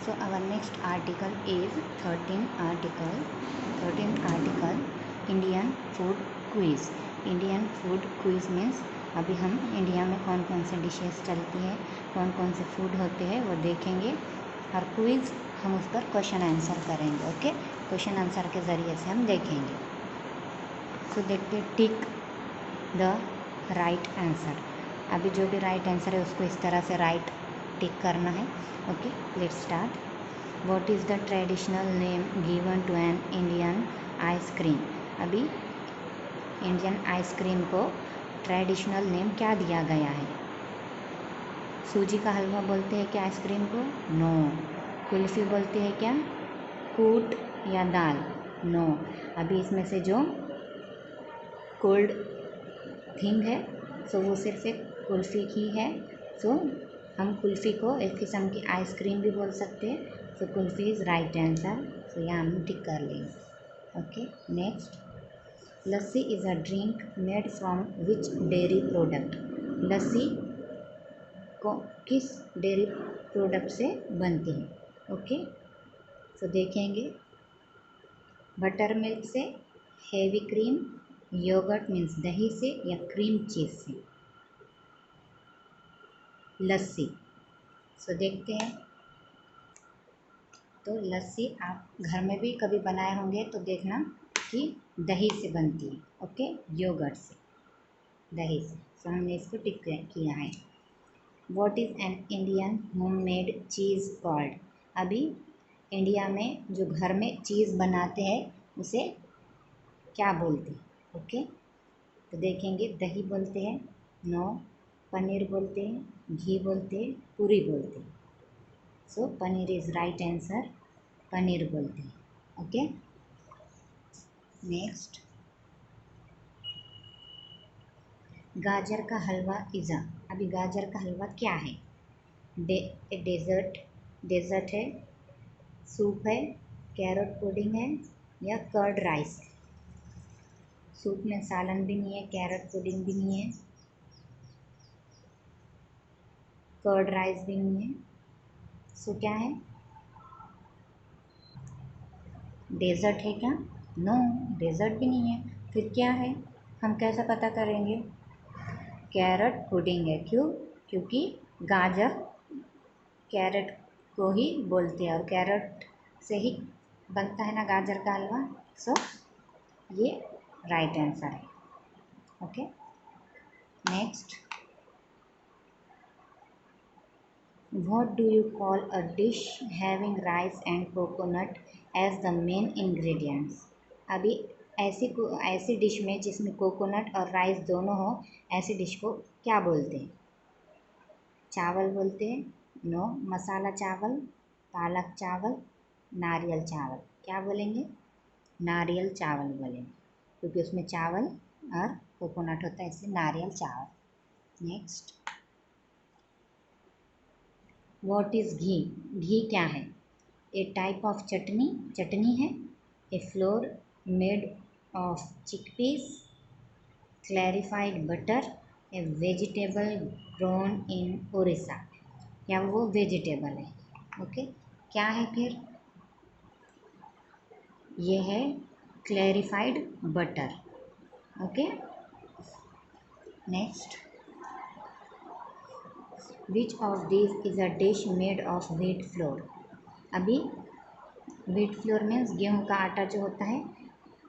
So our next article is 13th article Indian food quiz. Indian food quiz means अभी हम India में कौन कौन से डिशेस चलती हैं, कौन कौन से फूड होते हैं वो देखेंगे और क्विज हम उस पर क्वेश्चन आंसर करेंगे. ओके, क्वेश्चन आंसर के ज़रिए से हम देखेंगे. सो देखते टिक द राइट आंसर. अभी जो भी राइट आंसर है उसको इस तरह से राइट टिक करना है. Okay, let's start. What is the traditional name given to an Indian ice cream. अभी इंडियन आइसक्रीम को ट्रेडिशनल नेम क्या दिया गया है. सूजी का हलवा बोलते हैं क्या आइसक्रीम को? नो. कुल्फ़ी बोलते हैं क्या? कूट या दाल? नो. अभी इसमें से जो कोल्ड थिंग है सो वो सिर्फ एक कुल्फ़ी ही है. सो हम कुल्फ़ी को एक किस्म की आइसक्रीम भी बोल सकते हैं. So kulfi is right answer. So यहाँ हम टिक कर लेंगे. Okay, next. Lassi is a drink made from which dairy product. Lassi को किस डेयरी प्रोडक्ट से बनती है. ओके, सो देखेंगे. बटर मिल्क से, हेवी क्रीम, योगर्ट मीन्स दही से या क्रीम चीज़ से. लस्सी. सो देखते हैं. तो लस्सी आप घर में भी कभी बनाए होंगे तो देखना कि दही से बनती है. ओके, योगर्ट से, दही से. सो हमने इसको टिक किया है. What is an Indian homemade cheese called. अभी इंडिया में जो घर में चीज़ बनाते हैं उसे क्या बोलते हैं. ओके, तो देखेंगे. दही बोलते हैं? नो. पनीर बोलते हैं, घी बोलते हैं, पूरी बोलते हैं. So paneer is right answer. Paneer बोलते हैं. Okay, next. गाजर का हलवा इज़ अभी गाजर का हलवा क्या है. डेजर्ट है, सूप है, कैरट पुडिंग है या कर्ड राइस है. सूप में सालन भी नहीं है, कैरट पुडिंग भी नहीं है, कर्ड राइस भी नहीं है. सो क्या है? डेजर्ट है क्या? नो, डेजर्ट भी नहीं है. फिर क्या है? हम कैसे पता करेंगे? कैरट पुडिंग है. क्यों? क्योंकि गाजर कैरट को ही बोलते हैं और कैरट से ही बनता है ना गाजर का हलवा. सो ये राइट आंसर है. Okay, next. What do you call a dish having rice and coconut as the main ingredients. अभी ऐसी डिश में जिसमें कोकोनट और राइस दोनों हो ऐसी डिश को क्या बोलते हैं. चावल बोलते हैं? नो. मसाला चावल, पालक चावल, नारियल चावल. क्या बोलेंगे? नारियल चावल बोलेंगे क्योंकि उसमें चावल और कोकोनट होता है इसलिए नारियल चावल. Next. What is ghee. Ghee क्या है? ए टाइप ऑफ चटनी है, a flour made of chickpeas, clarified butter, a vegetable grown in Odisha. या वो वेजिटेबल है. ओके, क्या है फिर? ये है clarified butter. Okay, next. Which of this is a dish made of wheat flour. अभी व्हीट फ्लोर मीन्स गेहूँ का आटा जो होता है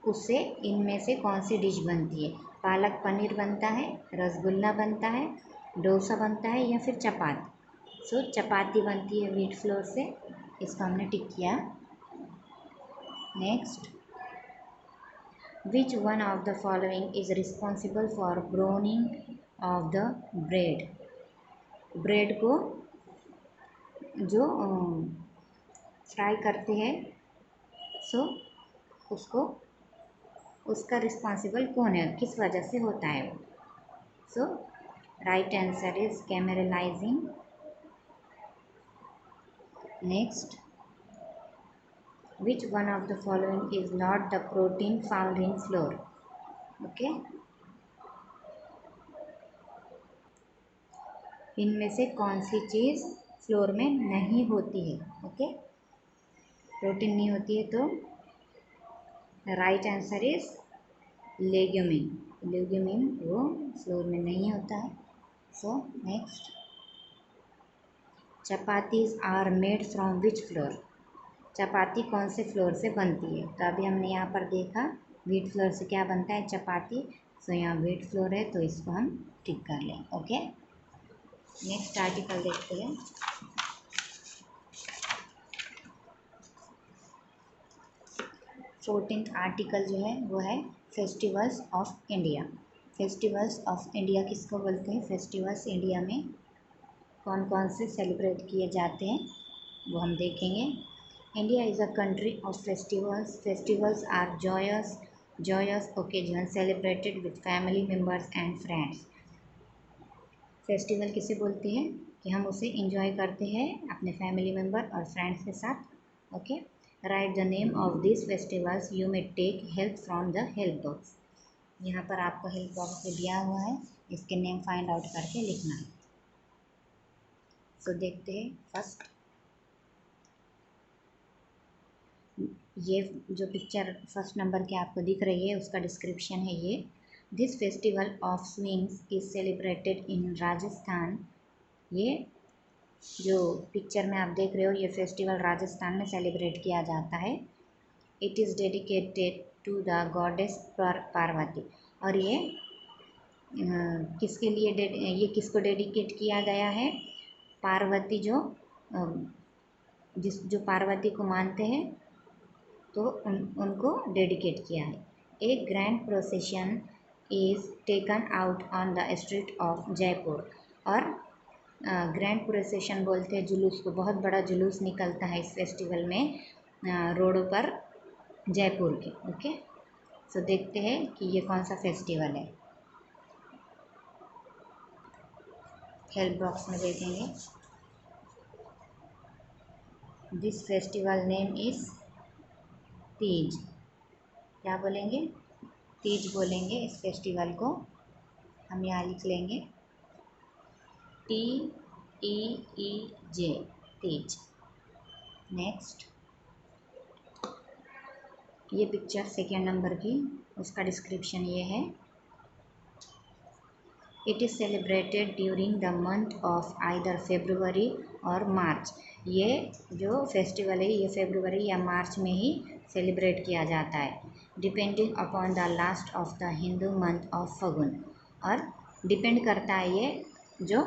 उससे इनमें से कौन सी डिश बनती है. पालक पनीर बनता है, रसगुल्ला बनता है, डोसा बनता है या फिर चपाती. सो चपाती बनती है व्हीट फ्लोर से. इसको हमने टिक किया. Next. Which one of the following is responsible for browning of the bread. Bread को जो फ्राई करते हैं सो उसको उसका रिस्पॉन्सिबल कौन है, किस वजह से होता है वो. So right answer is caramelising. Next. Which one of the following is not the protein found in flour. Okay, इनमें से कौन सी चीज़ फ्लोर में नहीं होती है। ओके, प्रोटीन नहीं होती है तो right answer is legumin. Legumin वो फ्लोर में नहीं होता है। So next, chapatis are made from which flour? Chapati कौन से फ्लोर से बनती है? तो अभी हमने यहाँ पर देखा व्हीट फ्लोर से क्या बनता है, चपाती। सो यहाँ व्हीट फ्लोर है तो इसको हम टिक कर लें। ओके, नेक्स्ट आर्टिकल देखते हैं। 14th आर्टिकल जो है वो है festivals of India. Festivals of India किसको बोलते हैं? फेस्टिवल्स इंडिया में कौन कौन से सेलिब्रेट किए जाते हैं वो हम देखेंगे। India is a country of festivals. Festivals are joyous occasion celebrated with family members and friends. Festival किसे बोलते हैं कि हम उसे इंजॉय करते हैं अपने फैमिली मेम्बर और फ्रेंड्स के साथ। Okay, write the name of this festivals, you may take help from the help box. यहाँ पर आपको हेल्प बॉक्स में दिया हुआ है, इसके नेम फाइंड आउट करके लिखना है। सो देखते हैं फर्स्ट, ये जो पिक्चर फर्स्ट नंबर के आपको दिख रही है उसका डिस्क्रिप्शन है ये। This festival of swings is celebrated इन राजस्थान। ये जो पिक्चर में आप देख रहे हो ये फेस्टिवल राजस्थान में सेलिब्रेट किया जाता है। It is dedicated to the goddess Parvati. और ये किसके लिए ये किसको डेडिकेट किया गया है? पार्वती जो पार्वती को मानते हैं तो उनको डेडिकेट किया है। एक grand procession is taken out on the street of Jaipur. और ग्रैंड प्रोसेशन बोलते हैं जुलूस को, बहुत बड़ा जुलूस निकलता है इस फेस्टिवल में रोडों पर जयपुर के। ओके, सो देखते हैं कि ये कौन सा फेस्टिवल है। हेल्प बॉक्स में देखेंगे। This festival name is Teej. क्या बोलेंगे? तीज बोलेंगे इस फेस्टिवल को। हम यहाँ लिख लेंगे TEEJ, तीज। नेक्स्ट, ये पिक्चर सेकेंड नंबर की, उसका डिस्क्रिप्शन ये है। It is celebrated during the month of either February और मार्च। ये जो फेस्टिवल है ये फेब्रुवरी या मार्च में ही सेलिब्रेट किया जाता है, depending upon the last of the Hindu month of फगुन। और डिपेंड करता है ये जो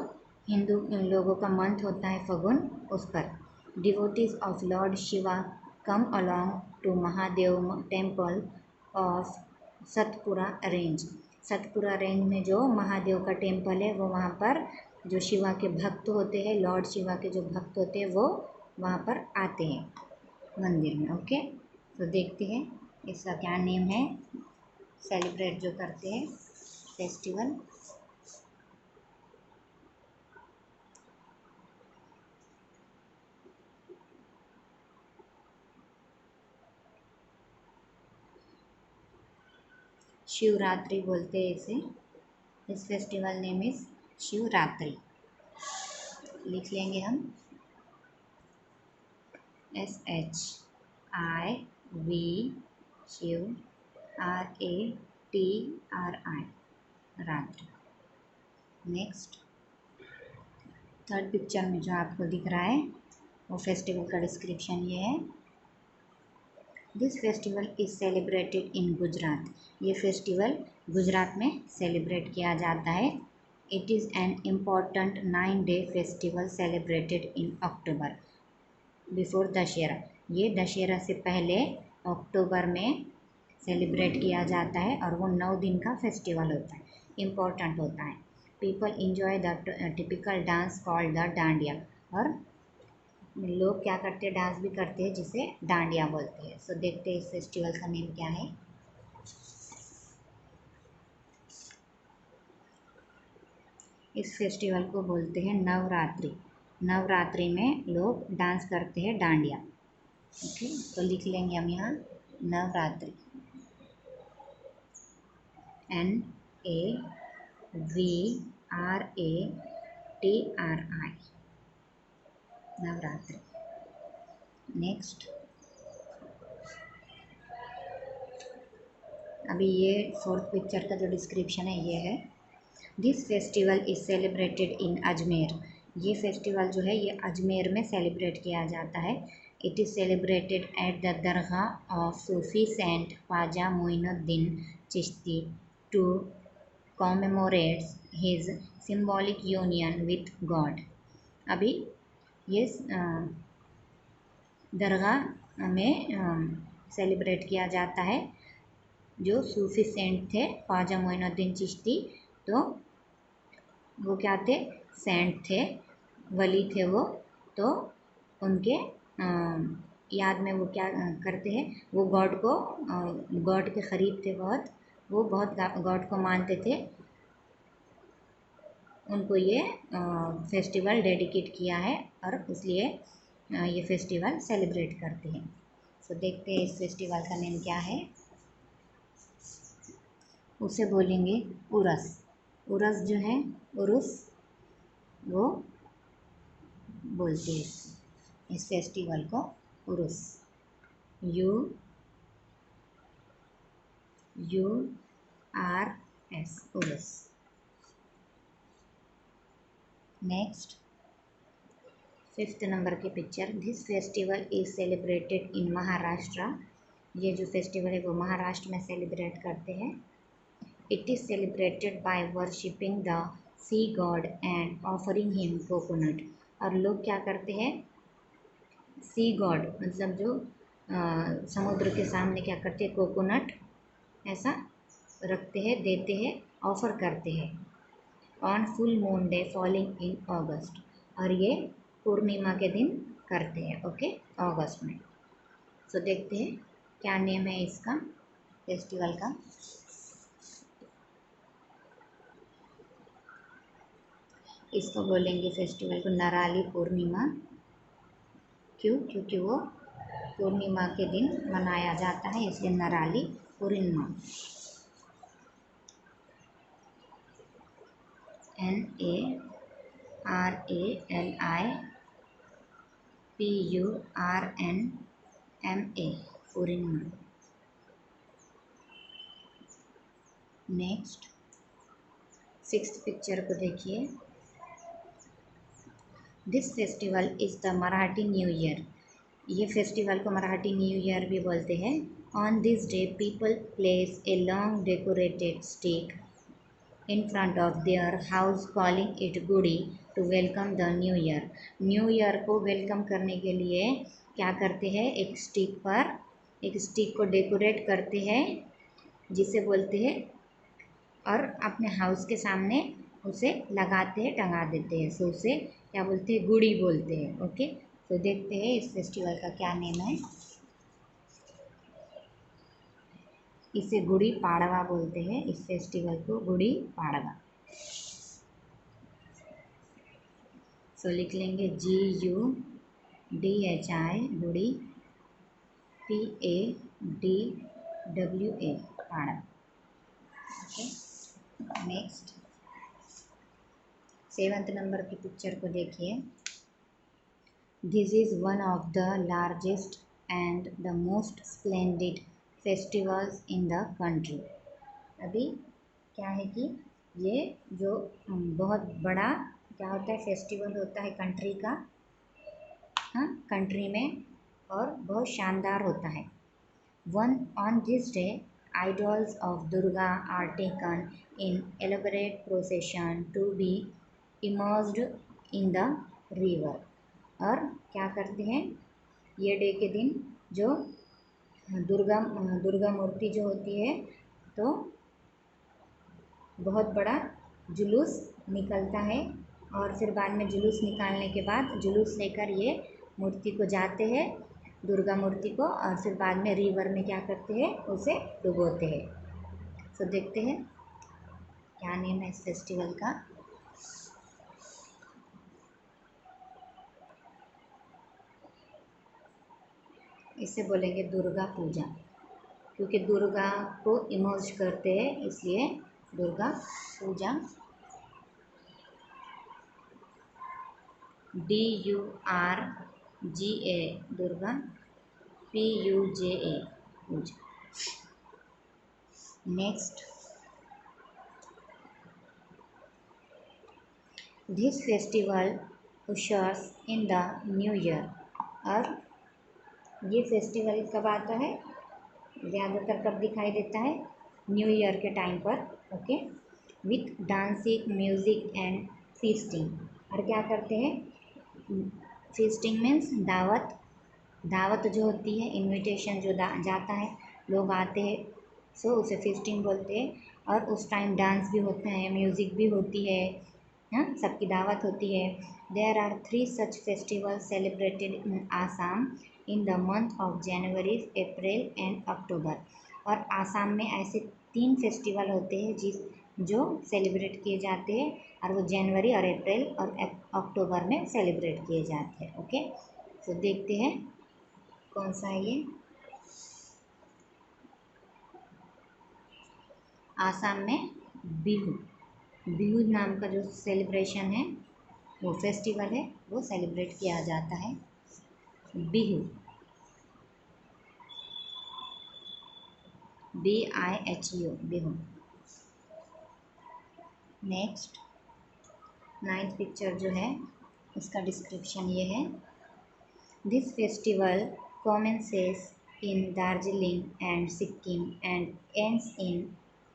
हिंदू लोगों का मंथ होता है फगुन उस पर। Devotees of lord Shiva come along to Mahadev temple of Satpura range. Satpura range में जो महादेव का टेम्पल है वो वहाँ पर जो शिवा के भक्त होते हैं, लॉर्ड शिवा के जो भक्त होते हैं वो वहाँ पर आते हैं मंदिर में। ओके, तो देखते हैं इसका क्या नेम है, सेलिब्रेट जो करते हैं फेस्टिवल। शिवरात्रि बोलते हैं इसे। इस फेस्टिवल नेम इज़ शिवरात्रि। लिख लेंगे हम SHIV शिव RATRI रात्रि। नेक्स्ट, थर्ड पिक्चर में जो आपको दिख रहा है वो फेस्टिवल का डिस्क्रिप्शन ये है। दिस फेस्टिवल इज़ सेलिब्रेटेड इन गुजरात। ये फेस्टिवल गुजरात में सेलिब्रेट किया जाता है। It is an important 9-day festival celebrated in October before Dussehra. ये दशहरा से पहले अक्टूबर में सेलिब्रेट किया जाता है और वो 9 दिन का फेस्टिवल होता है, इम्पोर्टेंट होता है। People enjoy the typical dance called the dandiya. और लोग क्या करते हैं, डांस भी करते हैं जिसे डांडिया बोलते हैं। सो देखते हैं इस फेस्टिवल का नेम क्या है। इस फेस्टिवल को बोलते हैं नवरात्रि। नवरात्रि में लोग डांस करते हैं डांडिया। ओके, तो लिख लेंगे हम यहाँ नवरात्रि NAVRATRI। नवरात्रि। नेक्स्ट, अभी ये फोर्थ पिक्चर का जो डिस्क्रिप्शन है ये है, दिस फेस्टिवल इज़ सेलिब्रेटेड इन अजमेर। ये फेस्टिवल जो है ये अजमेर में सेलिब्रेट किया जाता है। It is celebrated at the dargah of Sufi saint Khwaja Moinuddin Chishti to commemorates his symbolic union with God. अभी ये दरगाह में सेलिब्रेट किया जाता है। जो सूफी सेंट थे ख्वाजा मोइनुद्दीन चिश्ती, तो वो क्या थे, सेंट थे, वली थे वो, तो उनके याद में वो क्या करते हैं, वो गॉड के करीब थे बहुत, वो बहुत गॉड को मानते थे। उनको ये फेस्टिवल डेडिकेट किया है और इसलिए ये फेस्टिवल सेलिब्रेट करते हैं। सो देखते हैं इस फेस्टिवल का नेम क्या है। उसे बोलेंगे उरस। उरस जो है, उरुस वो बोलते हैं इस फेस्टिवल को, Urs. URS, Urs. Next, fifth number की picture, this festival is celebrated in Maharashtra. ये जो फेस्टिवल है वो महाराष्ट्र में सेलिब्रेट करते हैं। It is celebrated by worshipping the sea god and offering him coconut. और लोग क्या करते हैं, सी गॉड मतलब जो समुद्र के सामने क्या करते हैं, कोकोनट ऐसा रखते हैं, देते हैं, ऑफ़र करते हैं। On full moon day falling in August, और ये पूर्णिमा के दिन करते हैं, ओके, अगस्त में। सो देखते हैं क्या नेम है इसका फेस्टिवल का। इसको बोलेंगे फेस्टिवल को नराली पूर्णिमा। क्यों? क्योंकि वो पूर्णिमा के दिन मनाया जाता है, इसलिए नराली पूर्णिमा। NARALIPURNMA, पूर्णिमा। नेक्स्ट, सिक्स्थ पिक्चर को देखिए, this festival is the Marathi new year. ये फेस्टिवल को मराठी न्यू ईयर भी बोलते हैं। On this day people place a long decorated stick in front of their house calling it Gudi to welcome the new year। New year को welcome करने के लिए क्या करते हैं, एक स्टिक को डेकोरेट करते हैं, जिसे बोलते हैं, और अपने हाउस के सामने उसे लगाते हैं, टंगा देते हैं। सो उसे क्या बोलते हैं, गुड़ी बोलते हैं, ओके। तो देखते हैं इस फेस्टिवल का क्या नेम है। इसे गुड़ी पाड़वा बोलते हैं, इस फेस्टिवल को गुड़ी पाड़वा। सो लिख लेंगे GUDHI, Gudi, PADWA, Padwa, okay. Next, seventh number की पिक्चर को देखिए, this is one of the largest and the most splendid festivals in the country. अभी क्या है कि ये जो बहुत बड़ा क्या होता है, फेस्टिवल होता है कंट्री का, हाँ, कंट्री में, और बहुत शानदार होता है। On this day idols of Durga are taken in elaborate procession to be immersed in the river। और क्या करते हैं, ये डे के दिन जो दुर्गा मूर्ति जो होती है, तो बहुत बड़ा जुलूस निकलता है, और फिर बाद में जुलूस निकालने के बाद जुलूस लेकर ये मूर्ति को जाते हैं, दुर्गा मूर्ति को, और फिर बाद में रिवर में क्या करते हैं, उसे डुबोते हैं। सो देखते हैं क्या नेम है इस फेस्टिवल का। इसे बोलेंगे दुर्गा पूजा, क्योंकि दुर्गा को इमर्ज करते हैं, इसलिए Durga Puja. DURGA Durga, PUJA Puja. Next, this festival ushers in the new year. और ये फेस्टिवल कब आता है, ज़्यादातर कब दिखाई देता है, न्यू ईयर के टाइम पर। Okay, with dancing, music and feasting. और क्या करते हैं, फीस्टिंग मीन्स दावत, दावत जो होती है, इनविटेशन जो जाता है, लोग आते हैं, सो उसे फीस्टिंग बोलते हैं। और उस टाइम डांस भी होता है, म्यूज़िक भी होती है, हाँ, सबकी दावत होती है। There are 3 such festival celebrated in Assam in the month of January, April and October. और आसाम में ऐसे 3 फेस्टिवल होते हैं जो सेलिब्रेट किए जाते हैं, और वो जनवरी और अप्रैल और अक्टूबर में सेलिब्रेट किए जाते हैं। ओके, तो देखते हैं कौन सा है ये। आसाम में बिहू, बिहू नाम का जो सेलिब्रेशन है, वो फेस्टिवल है, वो सेलिब्रेट किया जाता है, Bihu, BIHU, Bihu. Next, 9th picture जो है उसका डिस्क्रिप्शन ये है। This festival commences in Darjeeling and Sikkim and ends in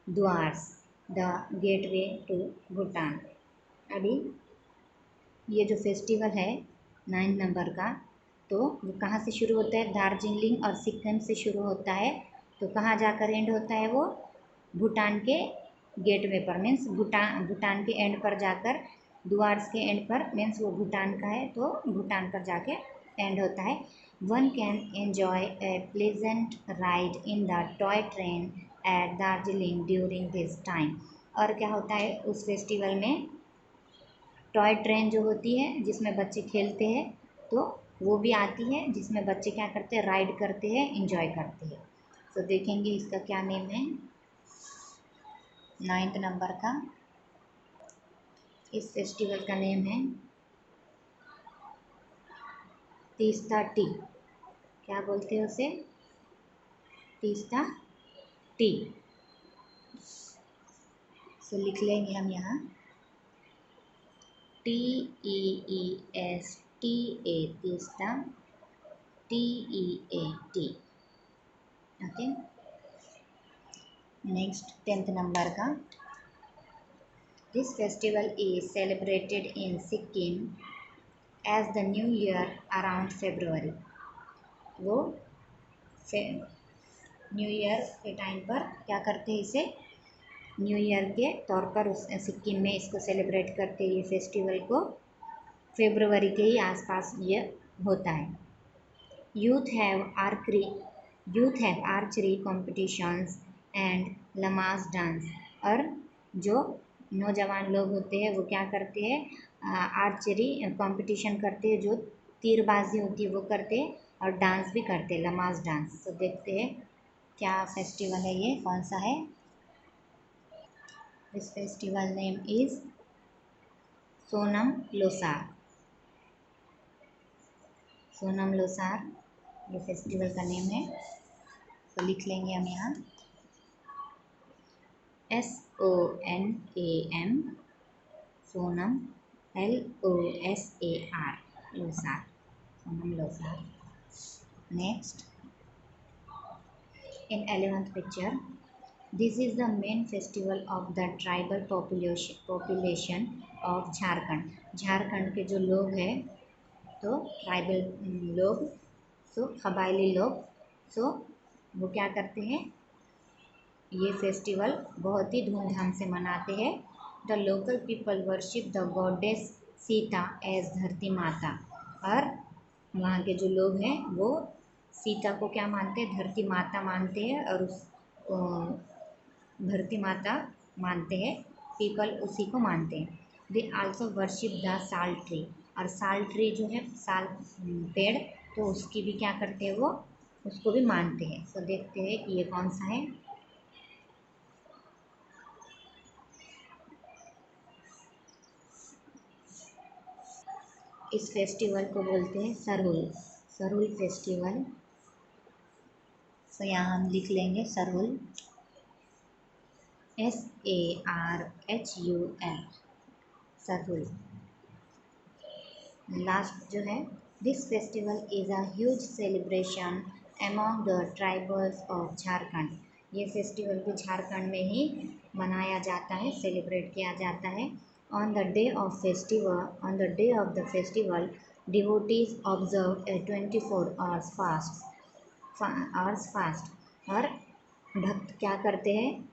Duars, the gateway to Bhutan। अभी ये जो फेस्टिवल है 9 नंबर का, तो वो कहाँ से शुरू होता है, दार्जिलिंग और सिक्किम से शुरू होता है। तो कहाँ जाकर एंड होता है वो, भूटान के गेटवे पर, मीन्स भूटान के एंड पर जाकर, दुआर्स के एंड पर, मीन्स वो भूटान का है, तो भूटान पर जाके एंड होता है। One can enjoy A pleasant ride in the toy train eight Darjeeling during this time. और क्या होता है उस फेस्टिवल में, टॉय ट्रेन जो होती है जिसमें बच्चे खेलते हैं, तो वो भी आती है, जिसमें बच्चे क्या करते हैं, राइड करते हैं, इंजॉय करते हैं। तो देखेंगे इसका क्या नेम है, 9th नंबर का। इस फेस्टिवल का नेम है तीस्ता टी। क्या बोलते हैं उसे, तीस्ता टी। सो लिख लेंगे हम यहाँ TEESTA, Teesta, TEAT। Okay, next 10th number का। This festival is celebrated in Sikkim as the new year around February. वो न्यू ईयर के टाइम पर क्या करते हैं, इसे न्यू ईयर के तौर पर उस सिक्किम में इसको सेलिब्रेट करते हैं, ये फेस्टिवल को फेब्रुवरी के ही आसपास ये होता है। Youth have archery competitions and lamas dance. और जो नौजवान लोग होते हैं वो क्या करते हैं, आर्चरी कंपटीशन करते हैं, जो तीरबाजी होती है वो करते हैं, और डांस भी करते हैं, लमास डांस। तो देखते हैं क्या फेस्टिवल है ये, कौन सा है। This festival name is Sonam Losar, Sonam Losar ये फेस्टिवल का नेम है। तो लिख लेंगे हम यहाँ SONAM, Sonam, LOSAR, Losar, Sonam Losar. Next, in 11th picture, this is the main festival of the tribal population of Jharkhand. Jharkhand के जो लोग हैं, तो ट्राइबल लोग, सो कबायली लोग, सो वो क्या करते हैं, ये फेस्टिवल बहुत ही धूमधाम से मनाते हैं। The local people worship the goddess Sita as Dharti Mata. और वहाँ के जो लोग हैं वो सीता को क्या मानते हैं, धरती माता मानते हैं, और उस धरती माता मानते हैं, पीपल उसी को मानते हैं। दे आल्सो वर्शिप द साल ट्री। और साल ट्री जो है, साल पेड़, तो उसकी भी क्या करते हैं, वो उसको भी मानते हैं। तो देखते हैं कि ये कौन सा है। इस फेस्टिवल को बोलते हैं सरहुल, सरहुल फेस्टिवल। सो यहाँ हम लिख लेंगे सरहुल, SARHUL, सरहुल। लास्ट जो है, this festival is a huge celebration among the tribals of Jharkhand. ये फेस्टिवल भी झारखंड में ही मनाया जाता है, सेलिब्रेट किया जाता है। On the day of festival, on the day of the festival, devotees observe a 24 hours fast. और भक्त क्या करते हैं,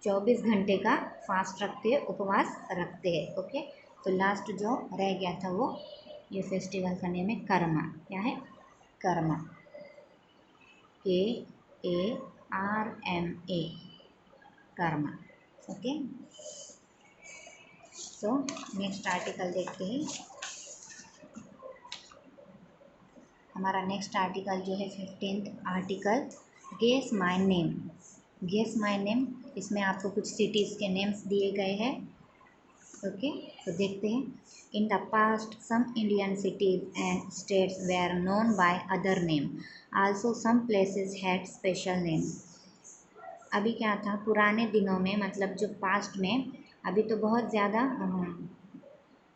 24 घंटे का फास्ट रखते हैं, उपवास रखते हैं। ओके, तो लास्ट जो रह गया था वो, ये फेस्टिवल का नेम है कर्मा। क्या है? Karma, KARMA, Karma. Okay, so next article देखते हैं। हमारा नेक्स्ट आर्टिकल जो है 15th article, guess my name. Guess my name, इसमें आपको कुछ सिटीज़ के नेम्स दिए गए हैं। ओके, तो देखते हैं। In the past some Indian cities and states were known by other name, also some places had special name. अभी क्या था पुराने दिनों में, मतलब जो पास्ट में, अभी तो बहुत ज़्यादा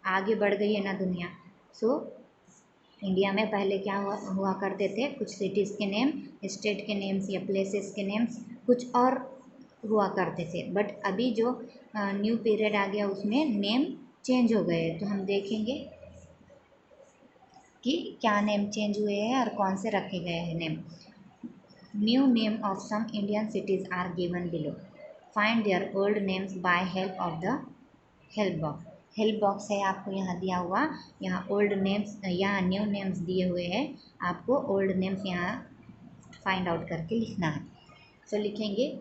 आगे बढ़ गई है ना दुनिया। सो इंडिया में पहले क्या हुआ करते थे, कुछ सिटीज़ के नेम, स्टेट के नेम्स या प्लेसेस के नेम्स कुछ और हुआ करते थे। बट अभी जो न्यू पीरियड आ गया उसमें नेम चेंज हो गए। तो हम देखेंगे कि क्या नेम चेंज हुए हैं और कौन से रखे गए हैं name. New name of some Indian cities are given below, find their old names by help of the help box. Help box है आपको यहाँ दिया हुआ, यहाँ ओल्ड नेम्स, यहाँ न्यू नेम्स दिए हुए हैं, आपको ओल्ड नेम्स यहाँ फाइंड आउट करके लिखना है। तो लिखेंगे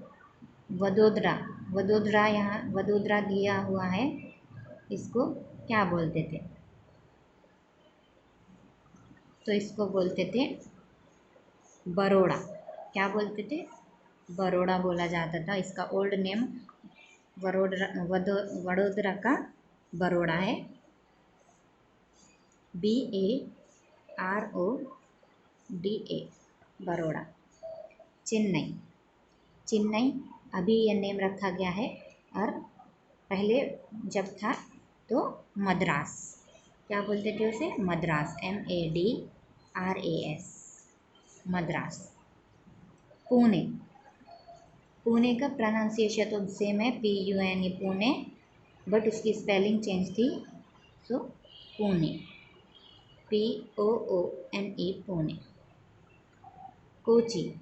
वडोदरा, वडोदरा, यहाँ वडोदरा दिया हुआ है, इसको क्या बोलते थे? तो इसको बोलते थे बरोड़ा। क्या बोलते थे? बरोड़ा बोला जाता था। इसका ओल्ड नेम वडोदरा का बरोड़ा है, BARODA, बरोड़ा। चेन्नई, चेन्नई अभी ये नेम रखा गया है, और पहले जब था तो मद्रास, क्या बोलते थे उसे? मद्रास, MADRAS, मद्रास। पुणे, पुणे का प्रोनाउंसिएशन तो सेम है, PUNE, पुणे, बट उसकी स्पेलिंग चेंज थी। सो पुणे, POONE, पुणे। कोची,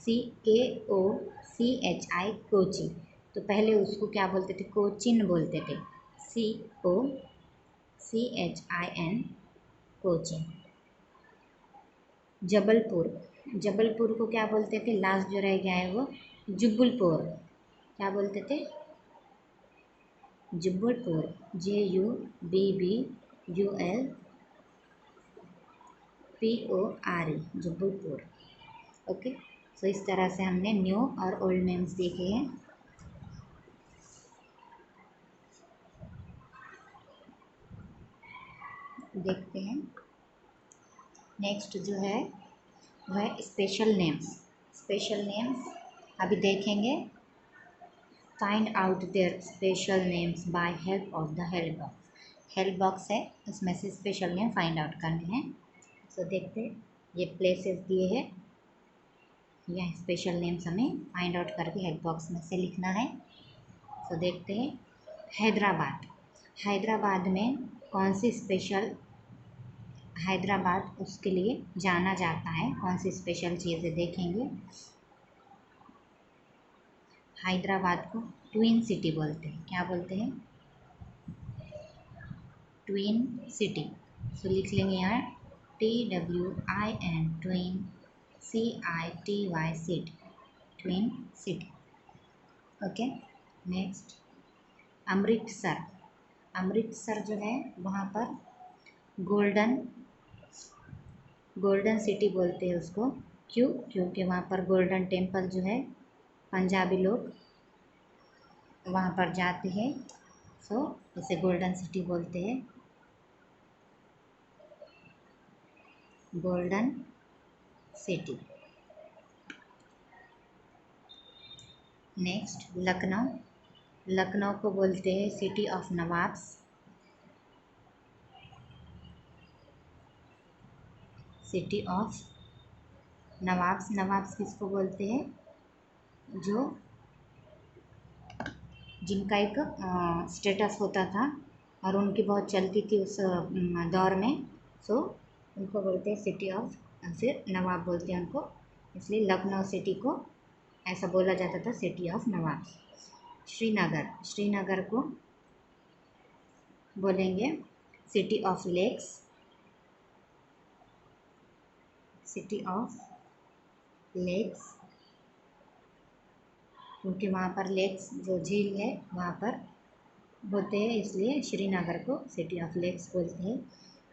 COCHI, कोची। तो पहले उसको क्या बोलते थे? कोचिन बोलते थे, COCHIN, कोचिन। जबलपुर, जबलपुर को क्या बोलते थे? लास्ट जो रह गया है वो जुब्बलपुर। क्या बोलते थे? जुब्बलपुर, JUBBULPORE, जुब्बलपुर। ओके, सो इस तरह से हमने न्यू और ओल्ड नेम्स देखे हैं। देखते हैं नेक्स्ट जो है वह स्पेशल नेम्स। स्पेशल नेम्स अभी देखेंगे। Find out their special names by help of the help box. Help box है, उसमें से स्पेशल नेम फाइंड आउट करने हैं। सो देखते हैं, ये प्लेसेस दिए हैं, यह स्पेशल नेम्स हमें फाइंड आउट करके हेल्प बॉक्स में से लिखना है। सो देखते हैं। हैदराबाद, हैदराबाद में कौन सी स्पेशल, हैदराबाद उसके लिए जाना जाता है, कौन सी स्पेशल चीज़ें देखेंगे। हैदराबाद को ट्विन सिटी बोलते हैं। क्या बोलते हैं? Twin city. सो लिख लेंगे यहाँ TWIN, twin, CITY, city, twin city. Okay, next Amritsar. Amritsar जो है वहाँ पर गोल्डन, गोल्डन सिटी बोलते हैं उसको। क्यों? क्योंकि वहाँ पर गोल्डन टेम्पल जो है, पंजाबी लोग वहाँ पर जाते हैं, सो इसे गोल्डन सिटी बोलते हैं। Golden city. Next Lucknow, Lucknow को बोलते हैं city of nawabs. City of nawabs, nawabs किसको बोलते हैं, जो जिनका एक स्टेटस होता था और उनकी बहुत चलती थी उस दौर में, सो उनको बोलते हैं सिटी ऑफ, फिर नवाब बोलते हैं उनको, इसलिए लखनऊ सिटी को ऐसा बोला जाता था, सिटी ऑफ नवाब। श्रीनगर, श्रीनगर को बोलेंगे city of lakes. City of lakes, क्योंकि वहाँ पर लेक्स जो झील है वहाँ पर होते हैं, इसलिए श्रीनगर को सिटी ऑफ लेक्स बोलते हैं।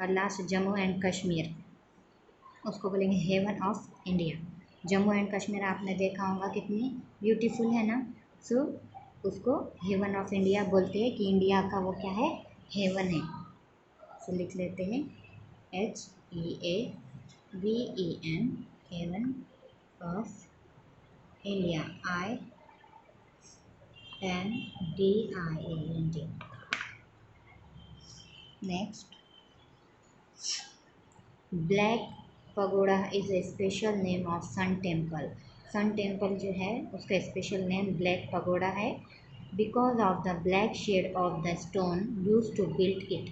और लास्ट जम्मू एंड कश्मीर, उसको बोलेंगे heaven of India. Jammu and Kashmir आपने देखा होगा कितनी ब्यूटीफुल है ना, सो उसको हेवन ऑफ इंडिया बोलते हैं कि इंडिया का वो क्या है, हेवन है। सो लिख लेते हैं HEAVEN, heaven of India, INDIA। Next, black pagoda is a special name of sun temple. Sun temple जो है उसका स्पेशल नेम ब्लैक पगोड़ा है, because of the black shade of the stone use to build it.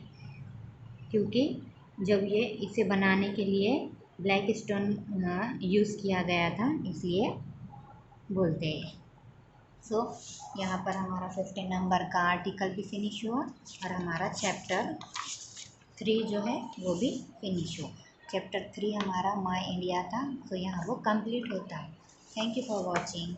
क्योंकि जब ये इसे बनाने के लिए ब्लैक स्टोन यूज़ किया गया था, इसलिए बोलते हैं। सो यहाँ पर हमारा 15 नंबर का आर्टिकल भी फिनिश हुआ और हमारा चैप्टर 3 जो है वो भी फिनिश हुआ। चैप्टर 3 हमारा माय इंडिया था, तो यहाँ वो कंप्लीट होता है। Thank you for watching.